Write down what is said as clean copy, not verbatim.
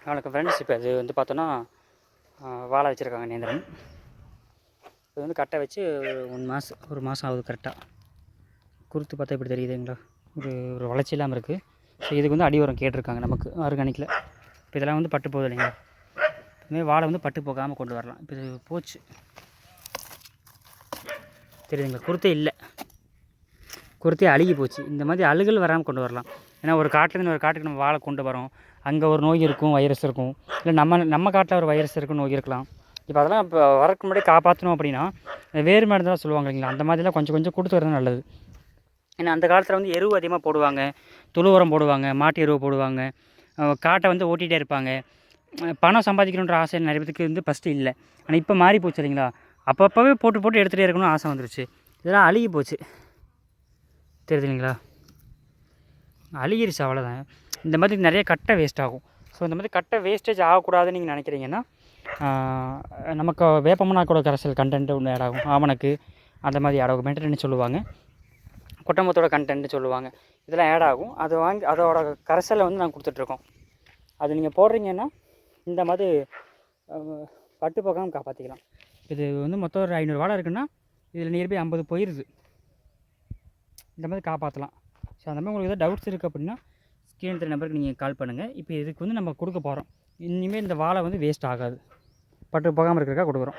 வணக்கம் ஃப்ரெண்ட்ஸ். இப்போ இது வந்து பார்த்தோன்னா வாழை வச்சுருக்காங்க நேந்திரன். இது வந்து கட்டை வச்சு ஒரு மாதம் ஆகுது கரெக்டாக. குருத்து பார்த்தா இப்படி தெரியுதுங்களா, ஒரு வளர்ச்சி இல்லாமல் இருக்குது. ஸோ இதுக்கு வந்து அடி உரம் கேட்டிருக்காங்க நமக்கு ஆர்கானிக்கில். இப்போ இதெல்லாம் வந்து பட்டு போகுது இல்லைங்களா, இதுமாதிரி வாழை வந்து பட்டு போகாமல் கொண்டு வரலாம். இப்போ இது போச்சு தெரியுதுங்களா, குருத்தே இல்லை, குருத்தே அழுகி போச்சு. இந்த மாதிரி அழுகல் வராமல் கொண்டு வரலாம். ஏன்னா ஒரு காட்டிலேருந்து ஒரு காட்டுக்கு நம்ம வாழை கொண்டு வரோம், அங்கே ஒரு நோய் இருக்கும், வைரஸ் இருக்கும். இல்லை நம்ம காட்டில் ஒரு வைரஸ் இருக்கும், நோய் இருக்கலாம். இப்போ அதெல்லாம் இப்போ வரக்கு முன்னாடி காப்பாற்றணும் அப்படின்னா வேறு மருந்து தான் சொல்லுவாங்க இல்லைங்களா, அந்த மாதிரிலாம் கொஞ்சம் கொஞ்சம் கொடுத்து வரது நல்லது. ஏன்னா அந்த காலத்தில் வந்து எருவு அதிகமாக போடுவாங்க, துளு உரம் போடுவாங்க, மாட்டு எருவு போடுவாங்க, காட்டை வந்து ஓட்டிகிட்டே இருப்பாங்க. பணம் சம்பாதிக்கணுன்ற ஆசை நிறைய பேருக்கு வந்து ஃபஸ்ட்டு இல்லை. ஆனால் இப்போ மாறி போச்சு இல்லைங்களா, அப்பப்போவே போட்டு எடுத்துகிட்டே இருக்கணும்னு ஆசை வந்துருச்சு. இதெல்லாம் அழுகி போச்சு தெரியுது இல்லைங்களா, அழுகிருச்சு அவ்வளோதான். இந்த மாதிரி நிறைய கட்டை வேஸ்ட் ஆகும். ஸோ இந்த மாதிரி கட்டை வேஸ்டேஜ் ஆகக்கூடாதுன்னு நீங்கள் நினைக்கிறீங்கன்னா நமக்கு வேப்பமனாக்கோட கரைசல் கண்டென்ட்டு ஒன்று ஆட் ஆகும், ஆமணக்கு அந்த மாதிரி ஆட் ஆகும், மென்டர்னு சொல்லுவாங்க, கொட்டமத்தோட கண்டென்ட்னு சொல்லுவாங்க. இதெல்லாம் ஆட் ஆகும். அது வாங்கி அதோட கரைசலை வந்து நாங்கள் கொடுத்துட்ருக்கோம். அது நீங்கள் போடுறீங்கன்னா இந்த மாதிரி பட்டு போகாமல் காப்பாற்றிக்கலாம். இது வந்து மொத்தம் ஒரு 500 வாழை இருக்குன்னா இதில் நியர்பை 50 போயிடுது. இந்த மாதிரி காப்பாற்றலாம். ஸோ அந்த மாதிரி உங்களுக்கு எதாவது டவுட்ஸ் இருக்குது அப்படின்னா ஸ்க்ரீன் தெரிய நம்பருக்கு நீங்கள் கால் பண்ணுங்கள். இப்போ இதுக்கு வந்து நம்ம கொடுக்க போகிறோம். இனிமேல் இந்த வாழை வந்து வேஸ்ட் ஆகாது, பட்டு போகாமல் இருக்கிறக்கா கொடுக்குறோம்.